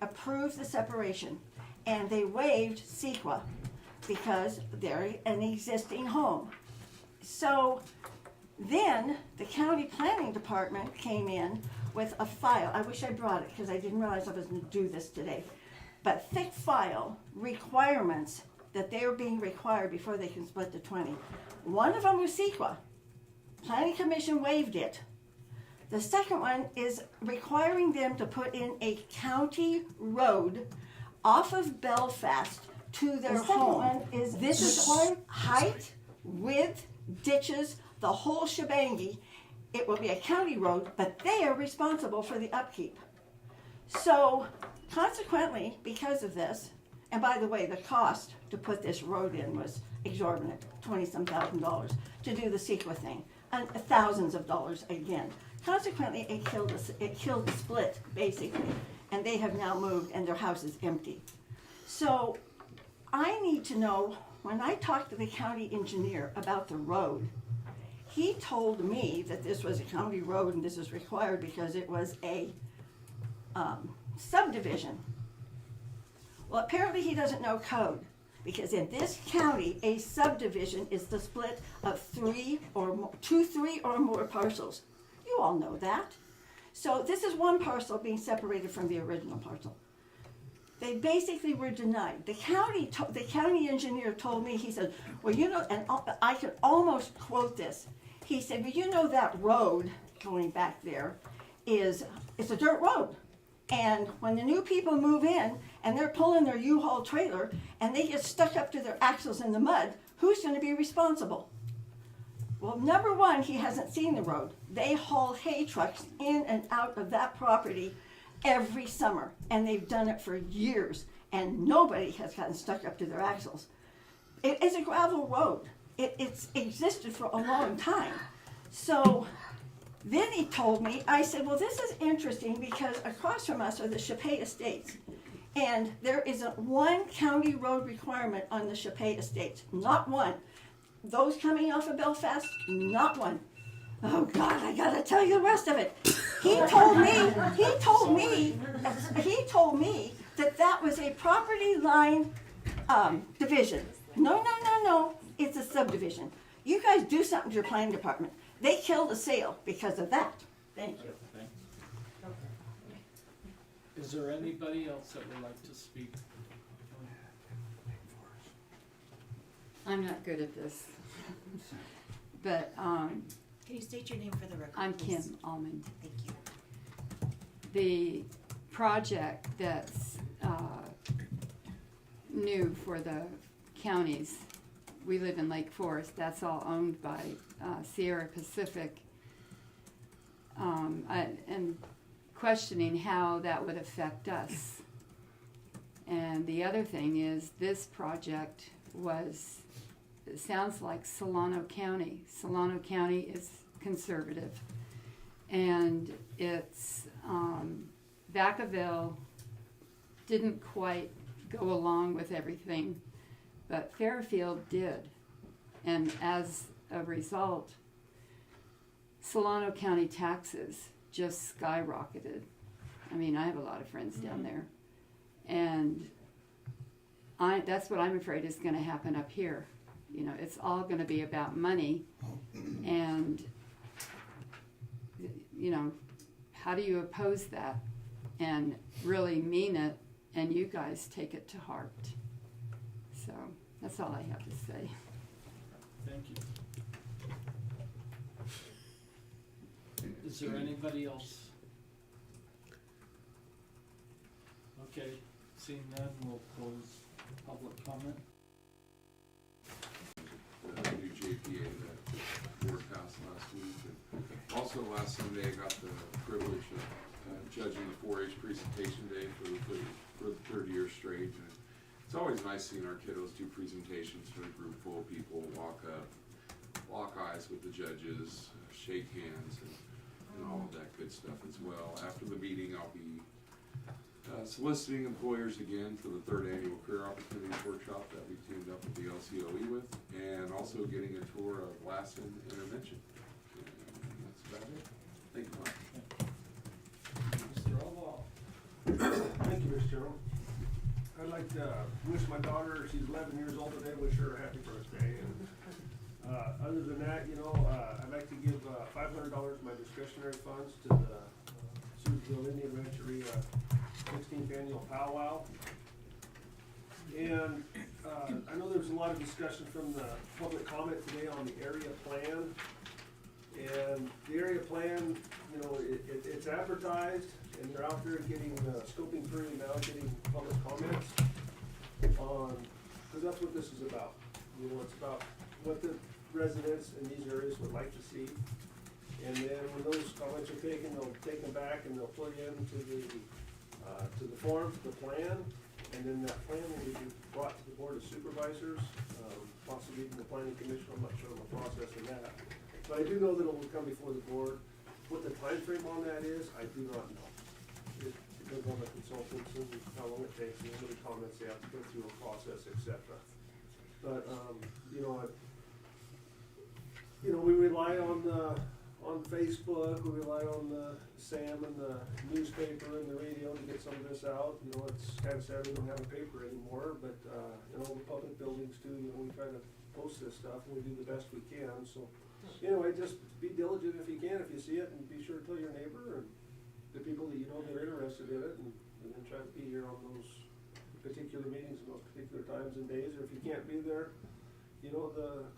approved the separation, and they waived CEQA because they're an existing home. So then the county planning department came in with a file. I wish I brought it because I didn't realize I was going to do this today. But thick file requirements that they're being required before they can split the 20. One of them was CEQA. Planning Commission waived it. The second one is requiring them to put in a county road off of Belfast to their home. This is height, width, ditches, the whole shebangy. It will be a county road, but they are responsible for the upkeep. So consequently, because of this, and by the way, the cost to put this road in was exorbitant, $20-some thousand to do the CEQA thing, and thousands of dollars again. Consequently, it killed the split, basically, and they have now moved and their house is empty. So I need to know, when I talked to the county engineer about the road, he told me that this was a county road and this is required because it was a subdivision. Well, apparently he doesn't know code, because in this county, a subdivision is the split of three or more parcels. You all know that. So this is one parcel being separated from the original parcel. They basically were denied. The county engineer told me, he said, well, you know, and I could almost quote this. He said, well, you know, that road going back there it's a dirt road. And when the new people move in and they're pulling their U-Haul trailer and they get stuck up to their axles in the mud, who's going to be responsible? Well, number one, he hasn't seen the road. They haul hay trucks in and out of that property every summer, and they've done it for years, and nobody has gotten stuck up to their axles. It is a gravel road. It's existed for a long time. So then he told me, I said, well, this is interesting because across from us are the Chapay Estates. And there isn't one county road requirement on the Chapay Estates, not one. Those coming off of Belfast, not one. Oh God, I gotta tell you the rest of it. He told me that was a property line division. No, it's a subdivision. You guys do something to your planning department. They killed a sale because of that. Thank you. Is there anybody else that would like to speak? I'm not good at this, but Can you state your name for the record, I'm please? Kim Almond. Thank you. The project that's new for the counties, we live in Lake Forest, that's all owned by Sierra Pacific. And questioning how that would affect us. And the other thing is, this project it sounds like Solano County. Solano County is conservative. And it's, Vacaville didn't quite go along with everything, but Fairfield did. And as a result, Solano County taxes just skyrocketed. I mean, I have a lot of friends down there. And that's what I'm afraid is going to happen up here. You know, it's all going to be about money. And, you know, how do you oppose that and really mean it, and you guys take it to heart? So that's all I have to say. Thank you. Is there anybody else? Okay, seeing none, we'll close public comment. The new JPA that board passed last week. And also last Sunday I got the privilege of judging the 4-H presentation day for the third year straight. And it's always nice seeing our kiddos do presentations for a group full of people, walk up, lock eyes with the judges, shake hands, and all of that good stuff as well. After the meeting, I'll be soliciting employers again for the 3rd annual Career Opportunities Workshop that we teamed up with the LCOE with, and also getting a tour of Lassen Intervention. And that's about it. Thank you much. Mr. Oval. Thank you, Mr. like to wish my daughter, she's 11 years old today, wish her a happy birthday. And other than that, I'd like to give $500 of my discretionary funds to the Supervisor Indian Rancheria 16th annual powwow. And I know there was a lot of discussion from the public comment today on the area plan. And the area plan, it's advertised, and they're out there getting, scoping through now, getting public comments on, because that's what this is about. It's about what the residents in these areas would like to see. And then when those comments are taken, they'll take them back and they'll put into to the form, to the plan, and then that plan will be brought to the Board of Supervisors, possibly even the Planning Commission. I'm not sure of the process of that. But I do know that it will come before the board. What the time frame on that is, I do not know. It depends on the consultants and how long it takes, and how many comments they have to go through a process, et cetera. But, we rely on Facebook, we rely on Sam and the newspaper and the radio to get some of this out. It's kind of sad we don't have a paper anymore, but, in all the public buildings too, we try to post this stuff and we do the best we can, so. Anyway, just be diligent if you can, if you see it, and be sure to tell your neighbor and the people that that are interested in it, and then try to be here on those particular meetings and those particular times and days, or if you can't be there,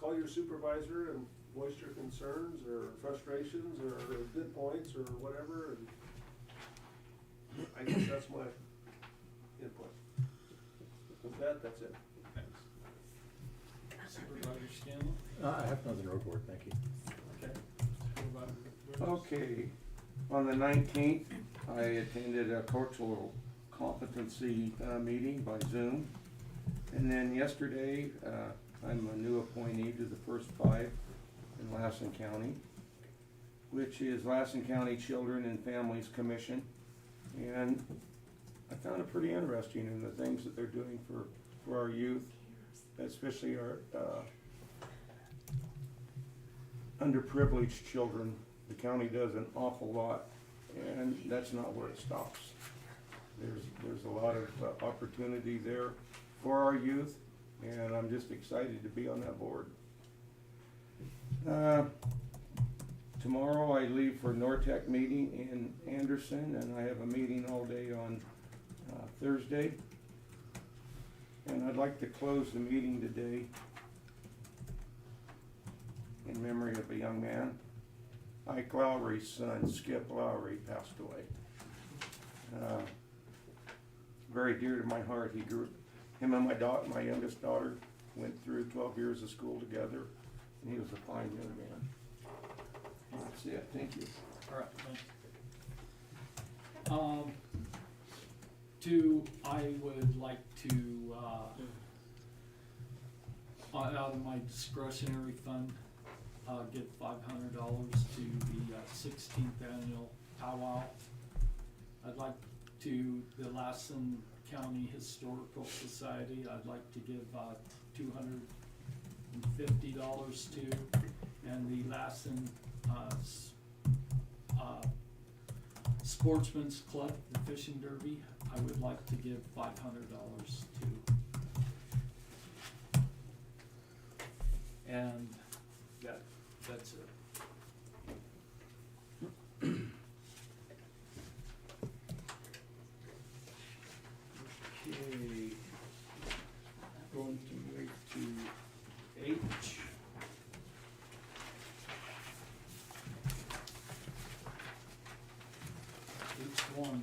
call your supervisor and voice your concerns or frustrations or good points or whatever, and I guess that's my input. With that, that's it. Thanks. Supervisor Scanlon? I have nothing to report, thank you. Okay. Supervisor Burns? Okay, on the 19th, I attended a cultural competency meeting by Zoom. And then yesterday, I'm a new appointee to the first 5 in Lassen County, which is Lassen County Children and Families Commission. And I found it pretty interesting in the things that they're doing for our youth, especially our underprivileged children. The county does an awful lot, and that's not where it stops. There's a lot of opportunity there for our youth, and I'm just excited to be on that board. Tomorrow I leave for NORTEC meeting in Anderson, and I have a meeting all day on Thursday. And I'd like to close the meeting today in memory of a young man. Ike Lowry's son, Skip Lowry, passed away. Very dear to my heart. Him and my youngest daughter went through 12 years of school together, and he was a fine young man. That's it, thank you. All right, thanks. I would like to, out of my discretionary fund, give $500 to the 16th annual powwow. I'd like to the Lassen County Historical Society, I'd like to give $250 to, and the Lassen Sportsman's Club, the fishing derby, I would like to give $500 to. And that's it. Okay, going to move to H. H1,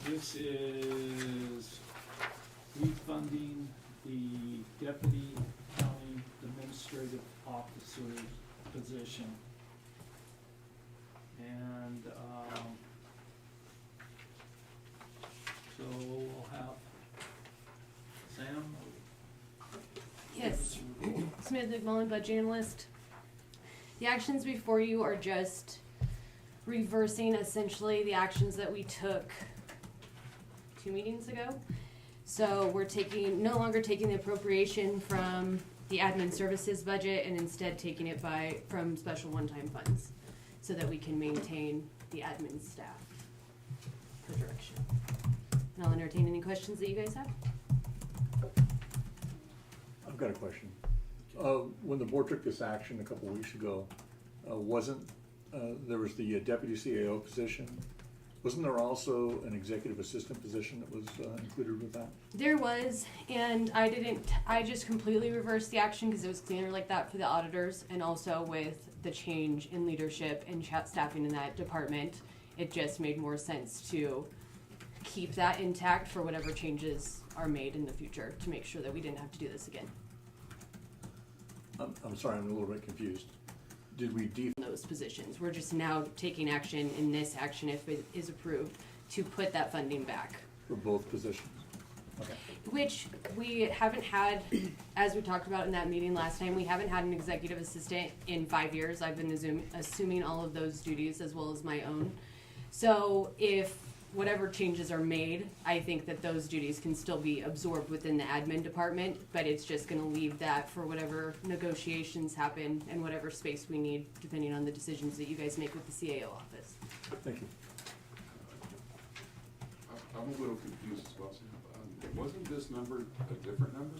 this is refunding the Deputy County Administrative Officer position. And, so we'll have Sam. Yes. Smith McMullen, budget analyst. The actions before you are just reversing essentially the actions that we took 2 meetings ago. So we're no longer taking the appropriation from the admin services budget and instead taking it from special one-time funds so that we can maintain the admin staff for direction. And I'll entertain any questions that you guys have. I've got a question. When the board took this action a couple of weeks ago, there was the deputy CAO position. Wasn't there also an executive assistant position that was included with that? There was, and I just completely reversed the action because it was cleaner like that for the auditors, and also with the change in leadership and staffing in that department, it just made more sense to keep that intact for whatever changes are made in the future to make sure that we didn't have to do this again. I'm sorry, I'm a little bit confused. Did we Those positions, we're just now taking action in this action, if it is approved, to put that funding back. for both positions? Okay. Which we haven't had, as we talked about in that meeting last time, we haven't had an executive assistant in 5 years. I've been assuming all of those duties as well as my own. So if whatever changes are made, I think that those duties can still be absorbed within the admin department, but it's just gonna leave that for whatever negotiations happen and whatever space we need, depending on the decisions that you guys make with the CAO office. Thank you. I'm a little confused as well, Sam. Wasn't this number a different number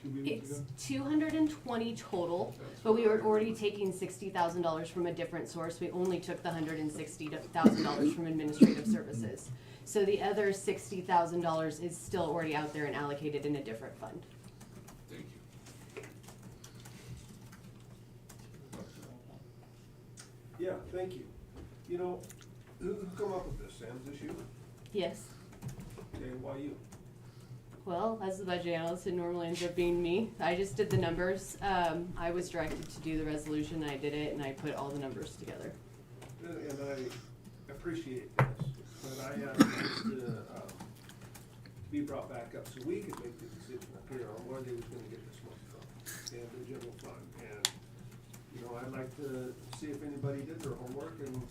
2 meetings It's ago? 220 total, but we were already taking $60,000 from a different source. We only took the $160,000 from administrative services. So the other $60,000 is still already out there and allocated in a different fund. Thank you. Yeah, thank you. You know, who come up with this, Sam? Is this you? Yes. Okay, why you? Well, as the budget analyst, it normally ends up being me. I just did the numbers. I was directed to do the resolution. I did it, and I put all the numbers together. And I appreciate this, but I asked this to be brought back up so we could make the decision up here on where they was gonna get this money from, and the general fund. And, you know, I'd like to see if anybody did their homework and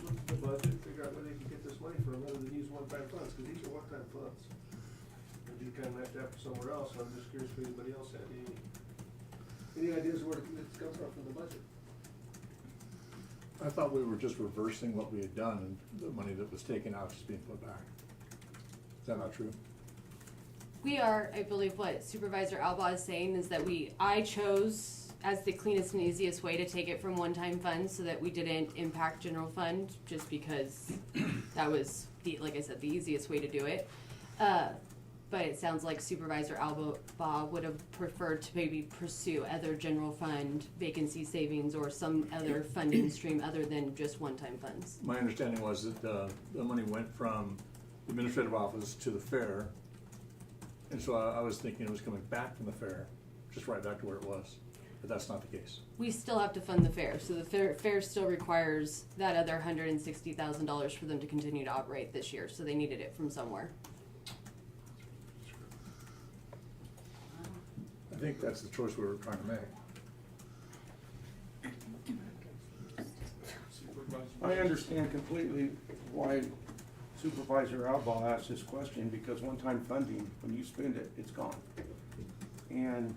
look at the budget, figure out where they can get this money from, rather than use one-time funds, because these are one-time funds. And you kinda left that for somewhere else, so I'm just curious if anybody else had any ideas where it's come from the budget? I thought we were just reversing what we had done, and the money that was taken out is being put back. Is that not true? We are, I believe what Supervisor Alba is saying is that I chose as the cleanest and easiest way to take it from one-time funds so that we didn't impact general fund, just because that was like I said, the easiest way to do it. But it sounds like Supervisor Alba would have preferred to maybe pursue other general fund vacancy savings or some other funding stream other than just one-time funds. My understanding was that the money went from the administrative office to the fair, and so I was thinking it was coming back from the fair, just right back to where it was, but that's not the case. We still have to fund the fair, so the fair still requires that other $160,000 for them to continue to operate this year, so they needed it from somewhere. I think that's the choice we were trying to make. I understand completely why Supervisor Outlaw asked this question, because one-time funding, when you spend it, it's gone. And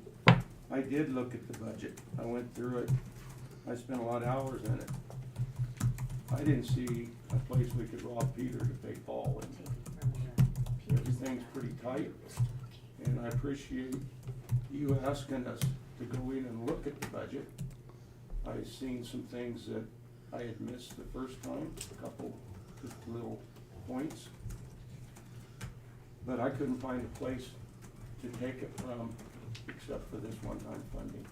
I did look at the budget. I went through it. I spent a lot of hours in it. I didn't see a place we could rob Peter to pay Paul, and everything's pretty tight. And I appreciate you asking us to go in and look at the budget. I've seen some things that I had missed the first time, a couple just little points. But I couldn't find a place to take it from except for this one-time funding.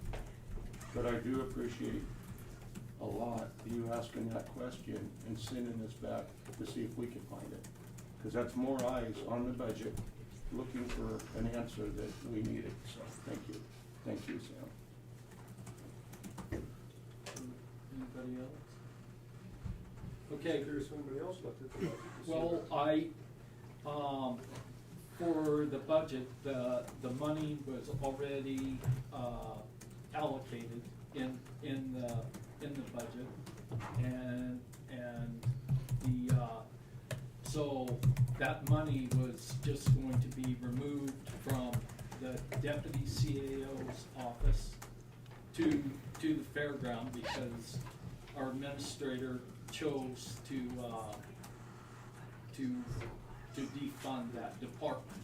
But I do appreciate a lot you asking that question and sending this back to see if we can find it. Because that's more eyes on the budget, looking for an answer that we needed, so thank you. Thank you, Sam. Anybody else? Okay, Curious if anybody else looked at the budget to see well, for the budget, the money was already, allocated in the budget. And so that money was just going to be removed from the deputy CAO's office to the fairground, because our administrator chose to to defund that department.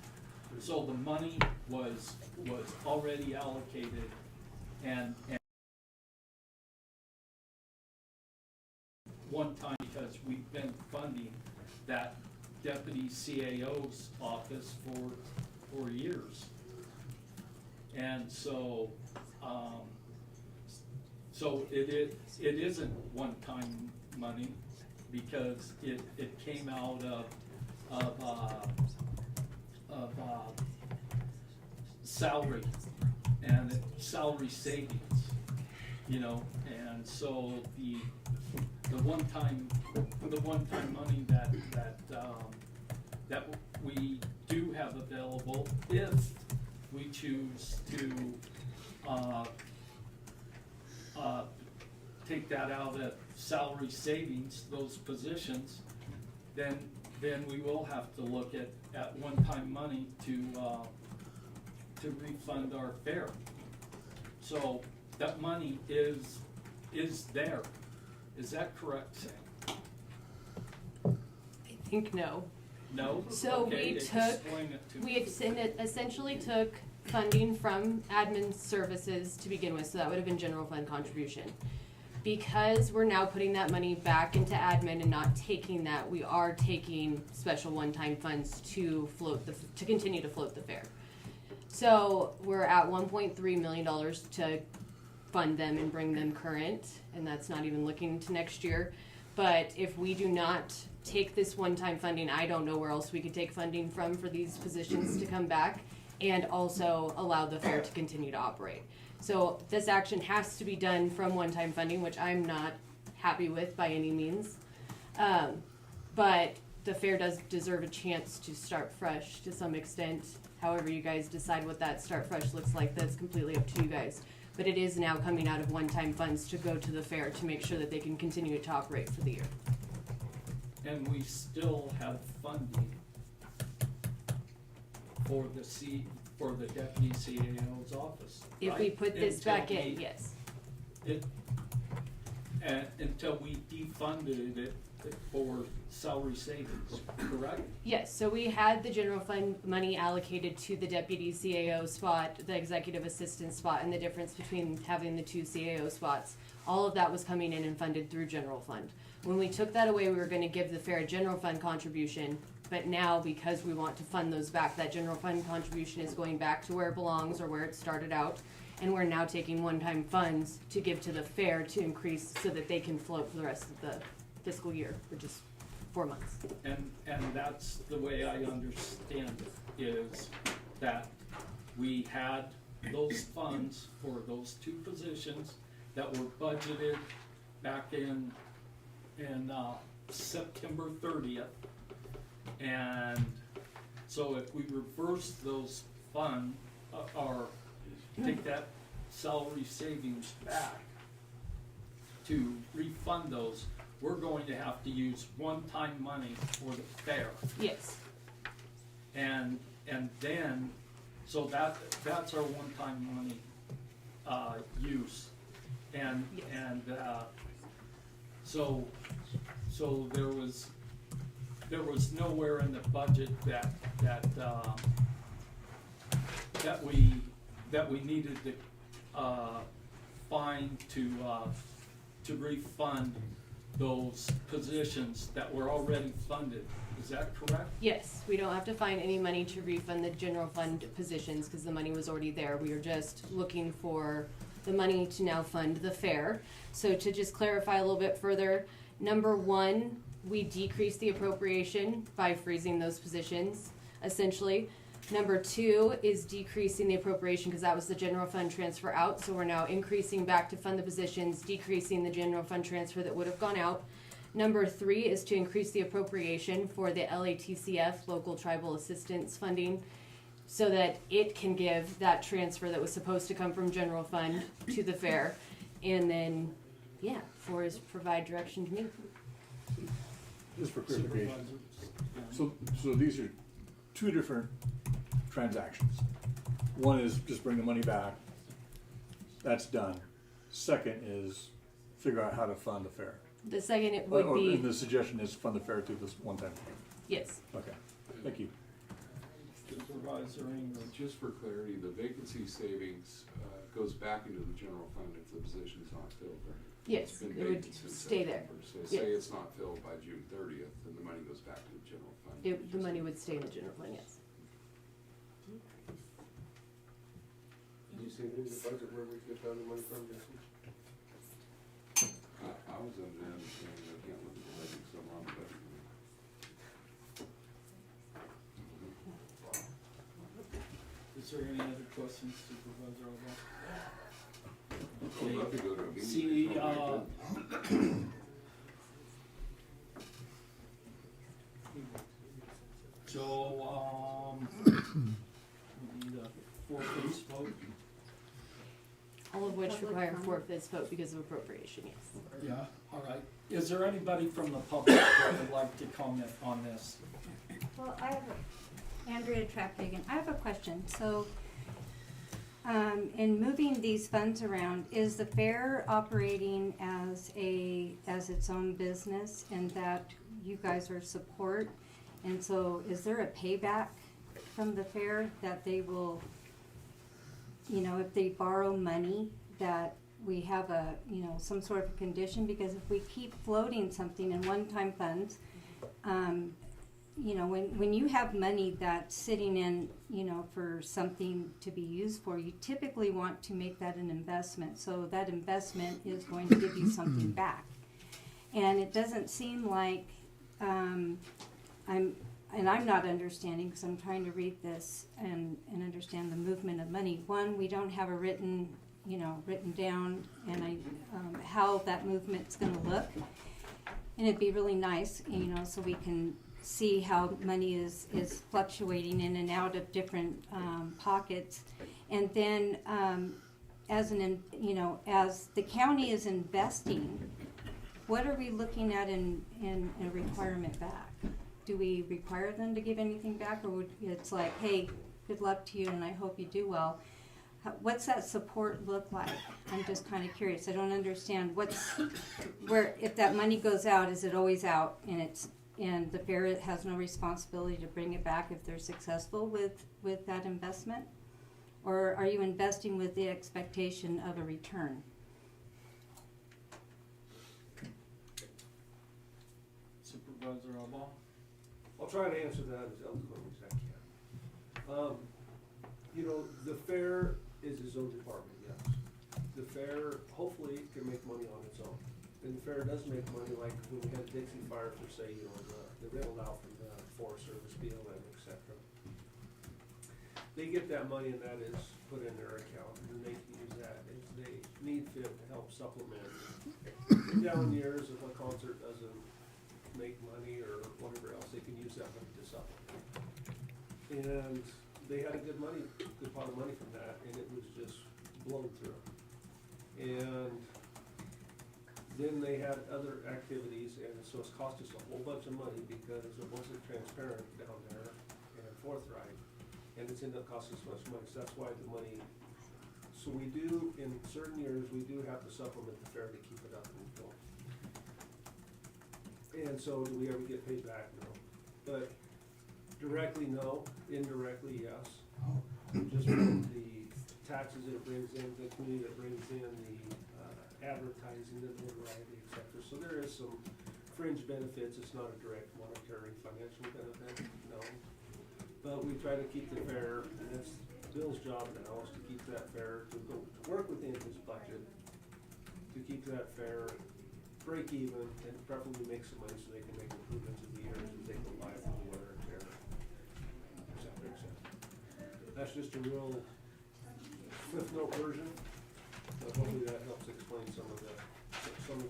So the money was already allocated and one time because we've been funding that deputy CAO's office for years. And so, it isn't one-time money because it came out of salary and salary savings, you know, and so the one-time money that we do have available if we choose to take that out of salary savings, those positions, then we will have to look at one-time money to refund our fare. So that money is there. Is that correct, Sam? I think no. No? So Okay, explain it to me. essentially took funding from admin services to begin with, so that would have been general fund contribution. Because we're now putting that money back into admin and not taking that, we are taking special one-time funds to continue to float the fare. So we're at $1.3 million to fund them and bring them current, and that's not even looking to next year. But if we do not take this one-time funding, I don't know where else we could take funding from for these positions to come back and also allow the fair to continue to operate. So this action has to be done from one-time funding, which I'm not happy with by any means. But the fair does deserve a chance to start fresh to some extent. However you guys decide what that start fresh looks like, that's completely up to you guys. But it is now coming out of one-time funds to go to the fair to make sure that they can continue to operate for the year. And we still have funding for the deputy CAO's office, If right? we put this Until back in, we- yes. until we defunded it for salary savings, correct? Yes, so we had the general fund money allocated to the deputy CAO spot, the executive assistant spot, and the difference between having the two CAO spots. All of that was coming in and funded through general fund. When we took that away, we were gonna give the fair a general fund contribution, but now because we want to fund those back, that general fund contribution is going back to where it belongs or where it started out. And we're now taking one-time funds to give to the fair to increase so that they can float for the rest of the fiscal year, which is 4 months. And that's the way I understand it, is that we had those funds for those two positions that were budgeted back in September 30th. And so if we reverse those funds, or take that salary savings back to refund those, we're going to have to use one-time money for the fair. Yes. And then, so that's our one-time money, use. And, Yes. and, so there was nowhere in the budget that we needed to, find to refund those positions that were already funded. Is that correct? Yes, we don't have to find any money to refund the general fund positions because the money was already there. We are just looking for the money to now fund the fair. So to just clarify a little bit further, number one, we decreased the appropriation by freezing those positions, essentially. Number two is decreasing the appropriation because that was the general fund transfer out. So we're now increasing back to fund the positions, decreasing the general fund transfer that would have gone out. Number three is to increase the appropriation for the LATCF, Local Tribal Assistance Funding, so that it can give that transfer that was supposed to come from general fund to the fair. And then, yeah, four is provide direction to me. Just for clarification, Supervisor? so these are two different transactions. One is just bring the money back, that's done. Second is figure out how to fund the fair. The second it would And be, the suggestion is fund the fair through this one-time thing. yes, Okay. Thank you. Supervisor Ingram. Just for clarity, the vacancy savings goes back into the general fund if the position's not filled, right? Yes, It's been it would vacant since stay there. September. So Yes. say it's not filled by June 30th, then the money goes back to the general fund. The money would stay in the general fund, yes. Did you see anything in the budget where we could find the money from, Jesse? I was under the understanding, I can't look at the budget, so I'm on the budget. Is there any other questions, Supervisor Alba? I'd love to go to a meeting. See, It's not very good. So, we need a four-fifths vote. All of which require a four-fifths vote because of appropriation, yes. Yeah, all right. Is there anybody from the public that would like to comment on this? Well, Andrea Traphagen, I have a question. So, in moving these funds around, is the fair operating as its own business and that you guys are support? And so is there a payback from the fair that they will, if they borrow money, that we have some sort of condition? Because if we keep floating something in one-time funds, when you have money that's sitting in, for something to be used for, you typically want to make that an investment. So that investment is going to give you something back. And it doesn't seem like, I'm not understanding, because I'm trying to read this and understand the movement of money. One, we don't have a written down, and how that movement's going to look. And it'd be really nice, so we can see how money is fluctuating in and out of different pockets. And then, as the county is investing, what are we looking at in a requirement back? Do we require them to give anything back, or it's like, hey, good luck to you and I hope you do well? What's that support look like? I'm just kind of curious. I don't understand if that money goes out, is it always out and the fair has no responsibility to bring it back if they're successful with that investment? Or are you investing with the expectation of a return? Supervisor Alba? I'll try to answer that as eloquently as I can. The fair is its own department, yes. The fair hopefully can make money on its own. And the fair does make money, like when we had Dixie Fire for, say, the rental out from the Forest Service, BLM, etc. They get that money and that is put in their account, and they can use that as they need fit to help supplement. Down years, if a concert doesn't make money or whatever else, they can use that money to supplement. And they had a good pot of money from that, and it was just blown through. And then they had other activities, and so it's cost us a whole bunch of money because it wasn't transparent down there and forthright, and it's ended up costing us so much money. So that's why the money. So we do, in certain years, we do have to supplement the fair to keep it up and going. And so do we ever get paid back? No. But directly, no. Indirectly, yes. Just from the taxes that it brings in, the community that brings in, the advertising, the notoriety, etc. So there is some fringe benefits. It's not a direct monetary financial benefit, no. But we try to keep the fair, and that's Bill's job now, is to keep that fair, to work within his budget, to keep that fair break even, and preferably make some money so they can make improvements in the years as they go by from the wear and tear, et cetera, et cetera. That's just a real Cliff Note version, but hopefully that helps explain some of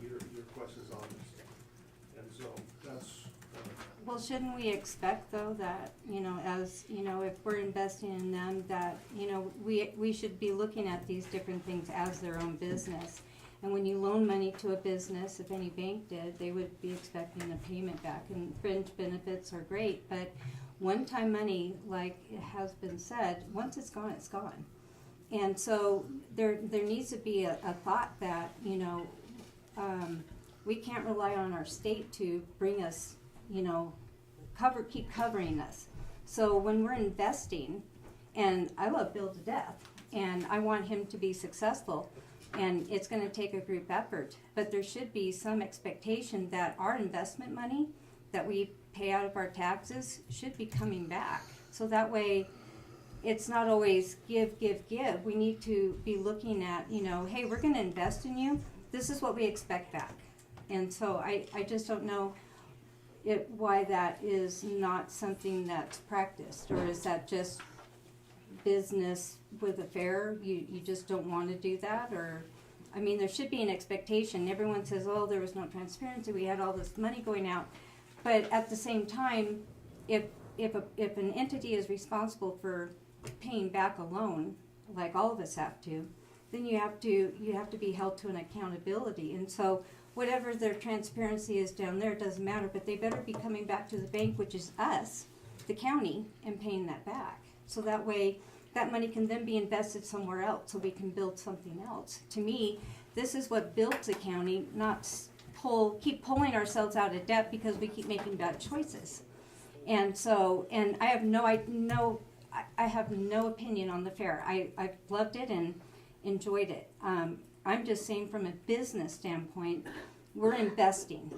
your questions on this. And so that's. Well, shouldn't we expect though that, if we're investing in them, that, we should be looking at these different things as their own business. And when you loan money to a business, if any bank did, they would be expecting a payment back. And fringe benefits are great, but one-time money, like it has been said, once it's gone, it's gone. And so there needs to be a thought that, we can't rely on our state to bring us, keep covering us. So when we're investing, and I love Bill to death, and I want him to be successful, and it's gonna take a group effort, but there should be some expectation that our investment money that we pay out of our taxes should be coming back. So that way, it's not always give, give, give. We need to be looking at, you know, hey, we're gonna invest in you, this is what we expect back. And so I just don't know why that is not something that's practiced, or is that just business with a fair, you just don't want to do that? Or, I mean, there should be an expectation. Everyone says, oh, there was no transparency, we had all this money going out. But at the same time, if an entity is responsible for paying back a loan, like all of us have to, then you have to be held to an accountability. And so whatever their transparency is down there, it doesn't matter, but they better be coming back to the bank, which is us, the county, and paying that back. So that way, that money can then be invested somewhere else, so we can build something else. To me, this is what builds the county, not keep pulling ourselves out of debt because we keep making bad choices. And so, and I have no opinion on the fair. I've loved it and enjoyed it. I'm just saying, from a business standpoint, we're investing,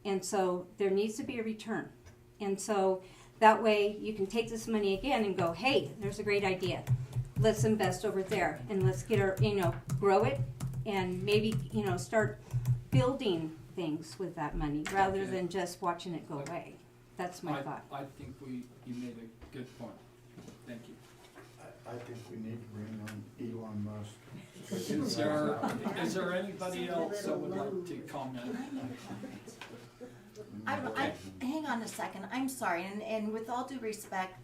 and so there needs to be a return. And so that way you can take this money again and go, hey, there's a great idea. Let's invest over there, and let's get our, grow it, and maybe, start building things with that money rather than just watching it go away. That's my thought. I think you made a good point. Thank you. I think we need to bring on Elon Musk. Is there anybody else that would like to comment? Hang on a second, I'm sorry, and with all due respect,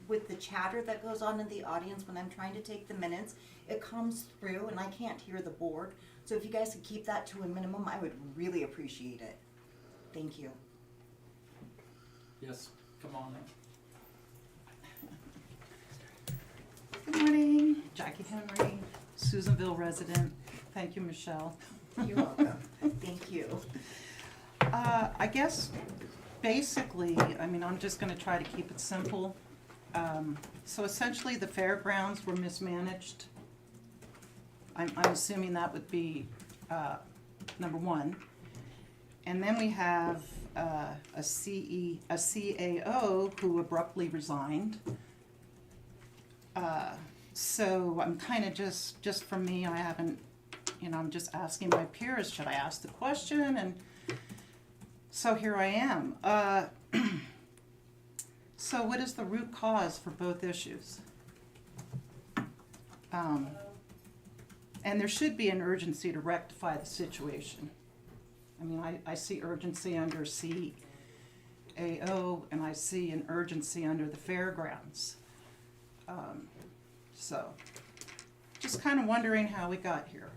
with the chatter that goes on in the audience when I'm trying to take the minutes, it comes through and I can't hear the board. So if you guys could keep that to a minimum, I would really appreciate it. Thank you. Yes, come on up. Good morning, Jackie Henry, Susanville resident. Thank you, Michelle. You're welcome. Thank you. I guess, basically, I'm just gonna try to keep it simple. So essentially, the fairgrounds were mismanaged. I'm assuming that would be, number one. And then we have, a CAO who abruptly resigned. So I'm kind of just for me, I haven't, I'm just asking my peers, should I ask the question? And so here I am. So what is the root cause for both issues? And there should be an urgency to rectify the situation. I see urgency under CAO, and I see an urgency under the fairgrounds. So, just kind of wondering how we got here.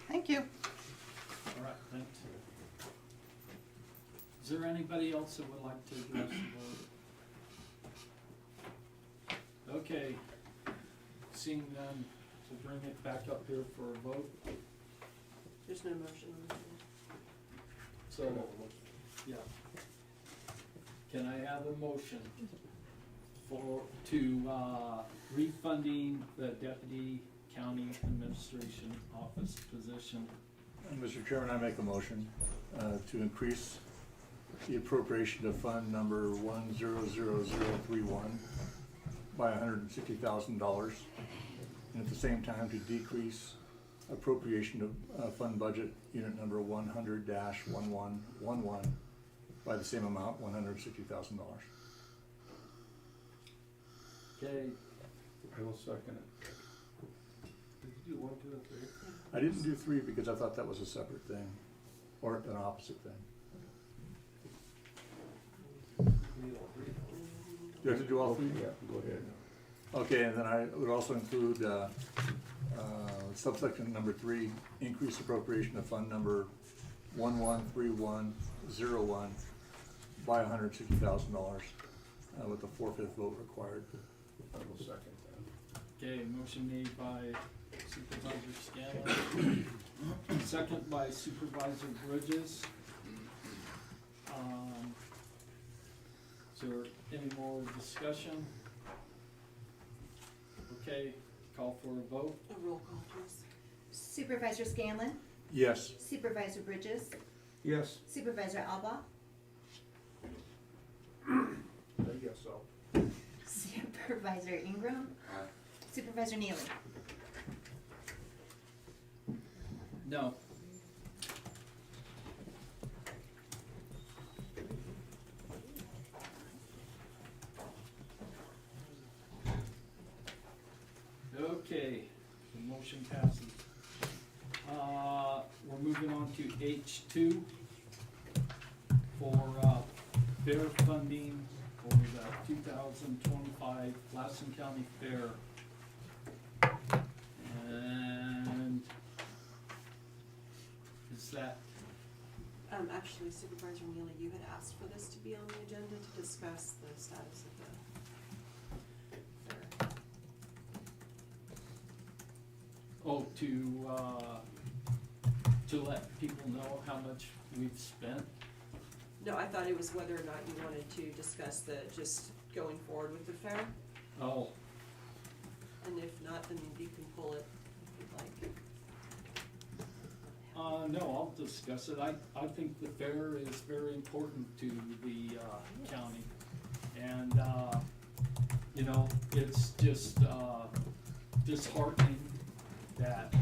Thank you. All right, thanks. Is there anybody else that would like to address the board? Okay, seeing none, we'll bring it back up here for a vote. There's no motion on the floor. So, yeah. Can I have a motion to refunding the deputy county administration office position? Mr. Chairman, I make a motion to increase the appropriation of fund number 100031 by $160,000, and at the same time to decrease appropriation of fund budget unit number 100-1111 by the same amount, $160,000. Okay, I will second it. Did you do 1, 2, and 3? I didn't do 3 because I thought that was a separate thing, or an opposite thing. Do you have to do all 3? Yeah, go ahead. Okay, and then I would also include subsection number 3, increase appropriation of fund number 113101 by $160,000 with a 4/5 vote required. I will second that. okay, motion made by Supervisor Scanlon, second by Supervisor Bridges. there any more discussion? Okay, call for a vote. A roll call, please. Supervisor Scanlon, Yes. Supervisor Bridges, Yes. Supervisor Alba, I guess so. Supervisor Ingram, Aye. Supervisor Neely. No. Okay, the motion passes. We're moving on to H2 for, fair funding for the 2025 Lassen County Fair. And is that, Actually, Supervisor Neely, you had asked for this to be on the agenda to discuss the status of the fair. oh, to let people know how much we've spent? No, I thought it was whether or not you wanted to discuss the, just going forward with the fair, Oh, and if not, then you can pull it if you'd like. no, I'll discuss it. I think the fair is very important to the, county. And, you know, it's just, disheartening that,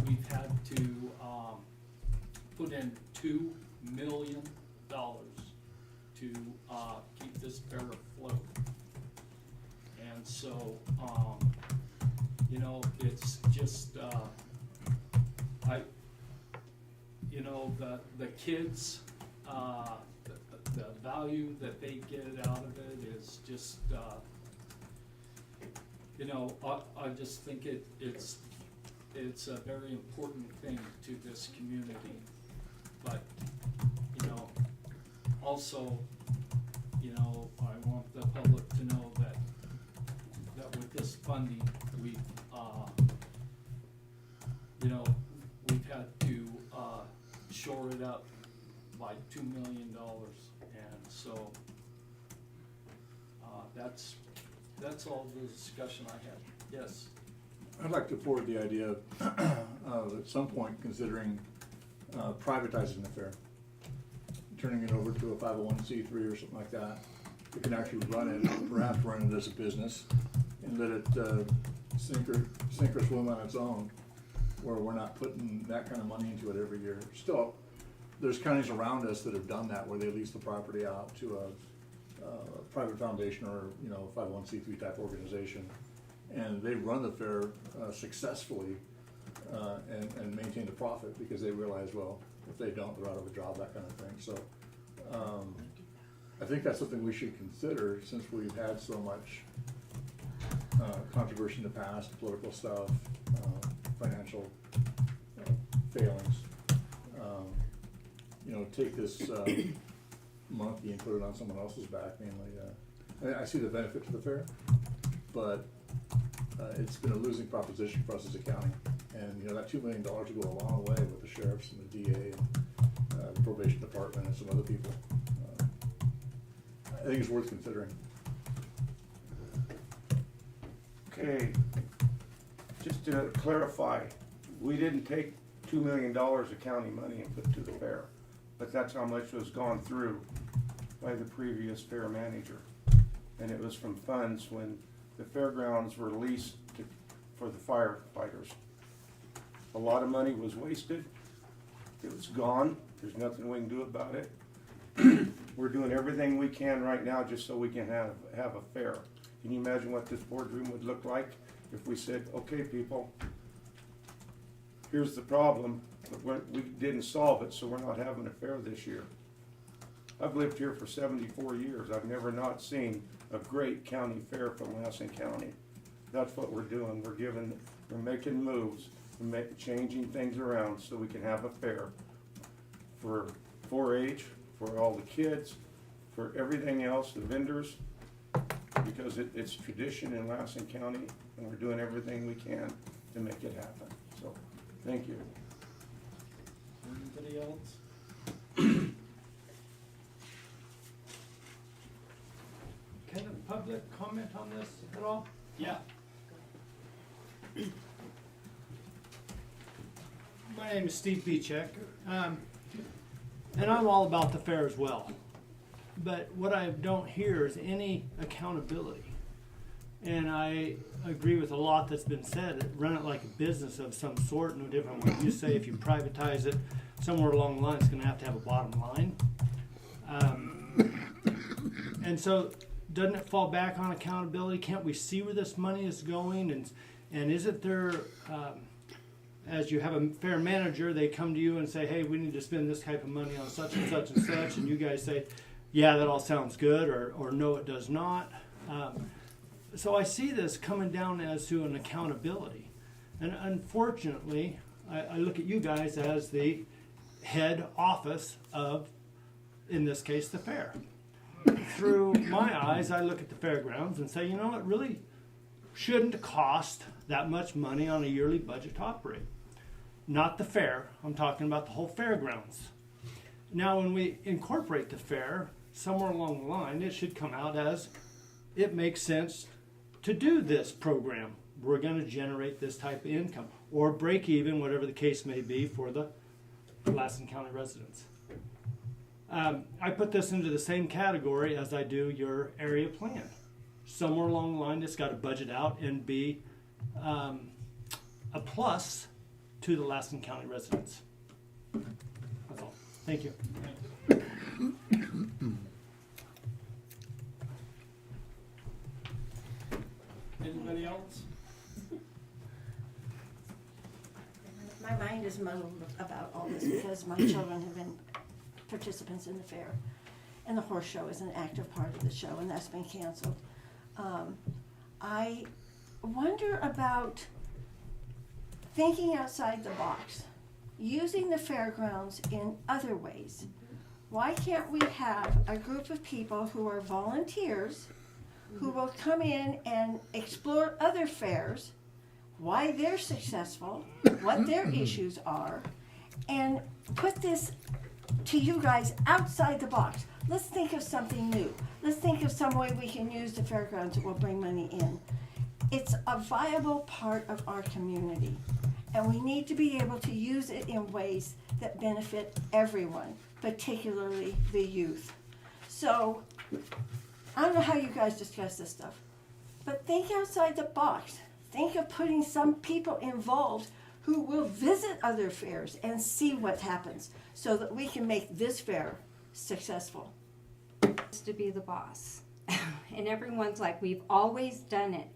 we've had to, put in $2 million to, keep this fair afloat. And so, you know, it's just, you know, the kids, the value that they get out of it is just, you know, I just think it's a very important thing to this community. But, you know, also, you know, I want the public to know that with this funding, we've, you know, we've had to, shore it up by $2 million, and so, that's all the discussion I had. Yes? I'd like to forward the idea of at some point considering privatizing the fair, turning it over to a 501c3 or something like that. We can actually run it, perhaps run it as a business, and let it sink or swim on its own, where we're not putting that kind of money into it every year. Still, there's counties around us that have done that, where they lease the property out to a private foundation or, you know, 501c3 type organization, and they run the fair successfully and maintain the profit, because they realize, well, if they don't, they're out of a job, that kind of thing. So I think that's something we should consider, since we've had so much controversy in the past, political stuff, financial failings. You know, take this monkey and put it on someone else's back, mainly. I see the benefit to the fair, but it's been a losing proposition for us as a county. And, you know, that $2 million will go a long way with the sheriffs and the DA and the probation department and some other people. I think it's worth considering. Okay, just to clarify, we didn't take $2 million of county money and put to the fair, but that's how much was gone through by the previous fair manager. And it was from funds when the fairgrounds were leased for the firefighters. A lot of money was wasted. It was gone. There's nothing we can do about it. We're doing everything we can right now just so we can have a fair. Can you imagine what this boardroom would look like if we said, okay, people, here's the problem, but we didn't solve it, so we're not having a fair this year. I've lived here for 74 years. I've never not seen a great county fair from Lassen County. That's what we're doing. We're making moves, changing things around so we can have a fair for 4-H, for all the kids, for everything else, the vendors, because it's tradition in Lassen County, and we're doing everything we can to make it happen. So, thank you. Anybody else? public comment on this at all? Yeah, My name is Steve Beechek, and I'm all about the fair as well. But what I don't hear is any accountability. And I agree with a lot that's been said. Run it like a business of some sort, no different what you say. If you privatize it, somewhere along the line, it's going to have a bottom line. And so, doesn't it fall back on accountability? Can't we see where this money is going? And isn't there, as you have a fair manager, they come to you and say, hey, we need to spend this type of money on such and such and such, and you guys say, yeah, that all sounds good, or no, it does not. So I see this coming down as to an accountability. And unfortunately, I look at you guys as the head office of, in this case, the fair. Through my eyes, I look at the fairgrounds and say, you know, it really shouldn't cost that much money on a yearly budget to operate. Not the fair, I'm talking about the whole fairgrounds. Now, when we incorporate the fair, somewhere along the line, it should come out as it makes sense to do this program. We're going to generate this type of income, or break even, whatever the case may be, for the Lassen County residents. I put this into the same category as I do your area plan. Somewhere along the line, it's got to budget out and be a plus to the Lassen County residents. That's all. Thank you. anybody else? My mind is muddled about all this because my children have been participants in the fair. And the horse show is an active part of the show, and that's been canceled. I wonder about thinking outside the box, using the fairgrounds in other ways. Why can't we have a group of people who are volunteers who will come in and explore other fairs, why they're successful, what their issues are, and put this to you guys outside the box. Let's think of something new. Let's think of some way we can use the fairgrounds that will bring money in. It's a viable part of our community, and we need to be able to use it in ways that benefit everyone, particularly the youth. So, I don't know how you guys discuss this stuff, but think outside the box. Think of putting some people involved who will visit other fairs and see what happens so that we can make this fair successful. To be the boss. And everyone's like, we've always done it.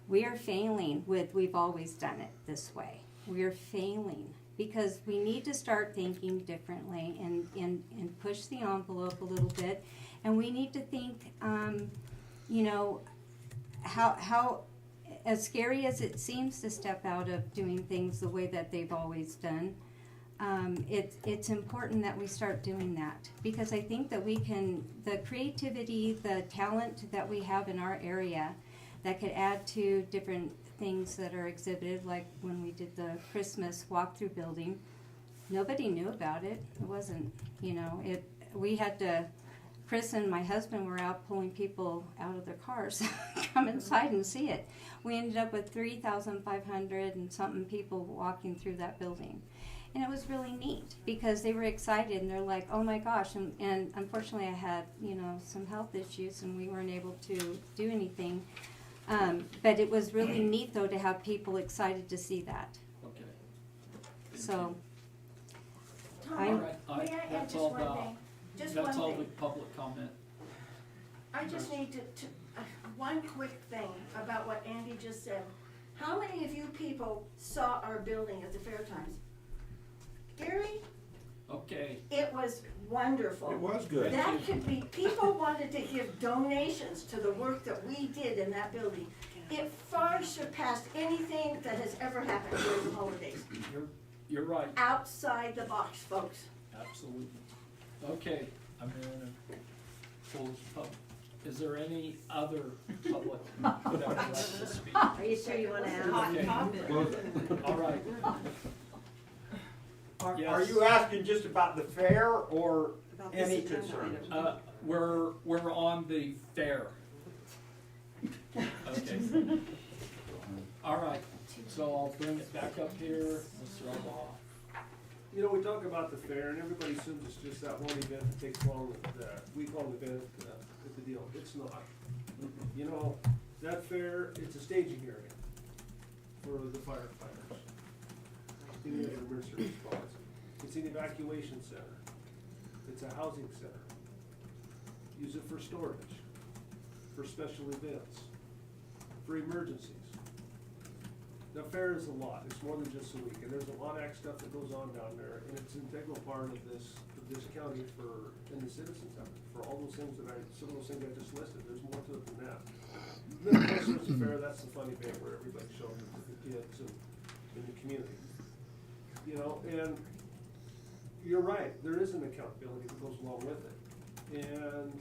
We are failing with we've always done it this way. We are failing because we need to start thinking differently and push the envelope a little bit. And we need to think, you know, how as scary as it seems to step out of doing things the way that they've always done, it's important that we start doing that, because I think that we can, the creativity, the talent that we have in our area that could add to different things that are exhibited, like when we did the Christmas walkthrough building, nobody knew about it. It wasn't, you know, we had to, Chris and my husband were out pulling people out of their cars, come inside and see it. We ended up with 3,500 and something people walking through that building. And it was really neat because they were excited and they're like, oh my gosh. And unfortunately I had, you know, some health issues and we weren't able to do anything. But it was really neat though to have people excited to see that. Okay. So. Tom, All right, may I add that's just all one the, thing? Just that's one all thing. the public comment. I just need to one quick thing about what Andy just said. How many of you people saw our building at the Fair Times? Gary? Okay, It was wonderful. It was good. That could be, people wanted to give donations to the work that we did in that building. It far surpassed anything that has ever happened during the holidays. you're right, Outside the box, folks. absolutely. Okay, I'm gonna close pub. Is there any other public that would like to speak? Are you sure you wanna ask? Okay. All right. Are Yes. you asking just about the fair or About this any agenda concerns? item. We're on the fair. Okay. All right, so I'll bring it back up here, Mr. Alba. You know, we talk about the fair, and everybody assumes it's just that one event that takes long, that week-long event, at the deal. It's not. You know, that fair, it's a staging area for the firefighters. Any other emergency response. It's an evacuation center. It's a housing center. Use it for storage, for special events, for emergencies. The fair is a lot, it's more than just a week, and there's a lot of stuff that goes on down there, and it's an integral part of this county and the citizens of it, for all those things some of those things I just listed, there's more to it than that. Then, of course, there's the fair, that's the funny bit where everybody's showing it to the kids and in the community. You know, and you're right, there is an accountability that goes along with it. And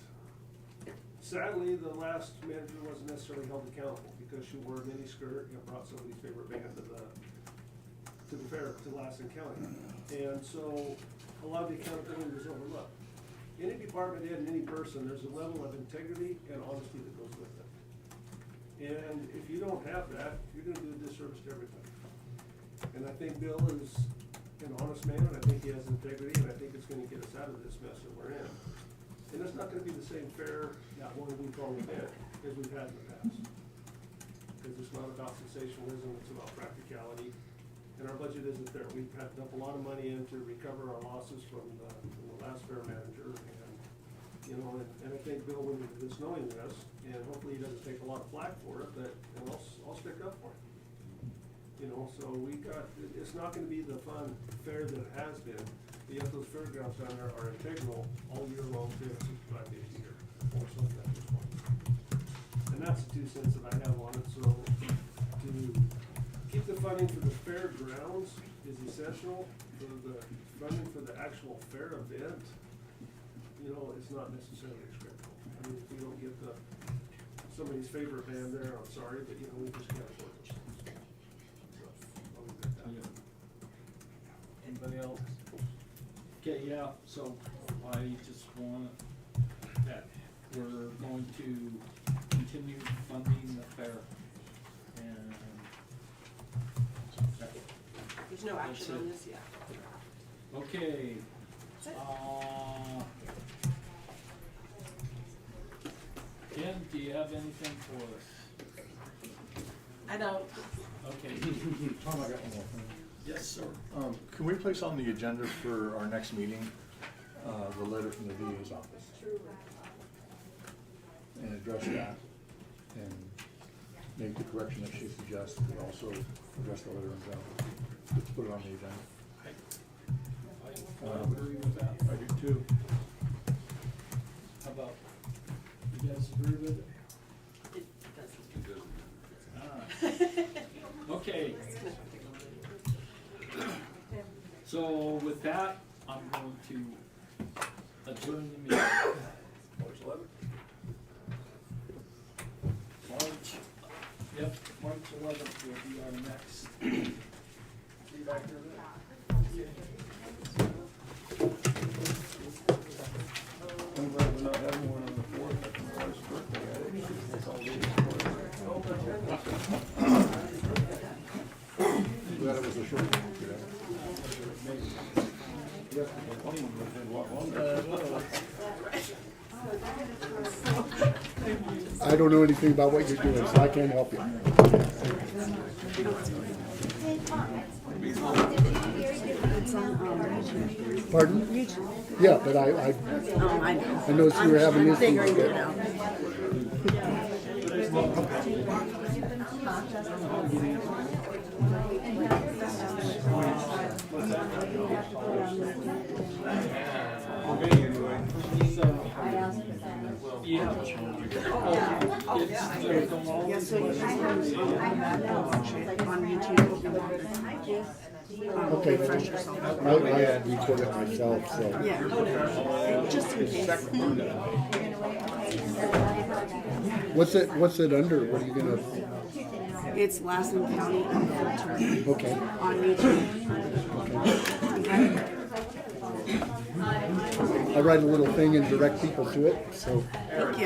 sadly, the last manager wasn't necessarily held accountable because she wore a mini skirt and brought somebody's favorite band to the fair, to Lassen County. And so a lot of the accountability was overlooked. Any department head and any person, there's a level of integrity and honesty that goes with it. And if you don't have that, you're gonna do a disservice to everybody. And I think Bill is an honest man, and I think he has integrity, and I think it's gonna get us out of this mess that we're in. And it's not gonna be the same fair, that one week-long event as we've had in the past. Because it's not about sensationalism, it's about practicality. And our budget isn't there. We've had to dump a lot of money in to recover our losses from the last fair manager. And, you know, and I think Bill went into this knowing this, and hopefully he doesn't take a lot of flack for it, but I'll stick up for him. You know, so it's not gonna be the fun fair that it has been. Yet those fairgrounds down there are integral all year long, 365 days a year. Unfortunately, at this point. And that's the 2 cents that I have on it. So to keep the funding for the fairgrounds is essential. For the funding for the actual fair event, you know, it's not necessarily critical. I mean, if we don't get somebody's favorite band there, I'm sorry, but you know, we just can't afford those things. So I'll leave it at that. Anybody else? Okay, yeah, so I just want that we're going to continue funding the fair. And There's no action on this yet. okay. Ken, do you have anything for us? I don't. Okay. Tom, I got one more thing. Yes, sir. Can we place on the agenda for our next meeting, the letter from the VA's office? And address that, and make the correction that she suggests, but also address the letter in general. Let's put it on the agenda. I agree with that. I do too. How about, you guys agree with it? It doesn't. It doesn't. Okay. So with that, I'm going to adjourn the meeting. March 11th. March 11th will be our next. Be back here then. I'm glad we're not having one on the 4th, that's my wife's birthday, Glad it was a short one today. Yes, the plane was in a lot longer. I don't know anything about what you're doing, so I can't help you. Pardon? Yeah, but I noticed you were having issues with it. Okay, I record it myself, so. Yeah. Just in case. What's it under? What are you gonna? It's Lassen County Unfiltered. Okay. On YouTube. Okay. Okay. I'll write a little thing and direct people to it, so. Thank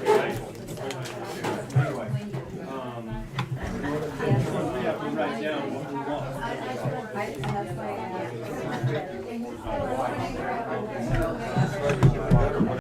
you.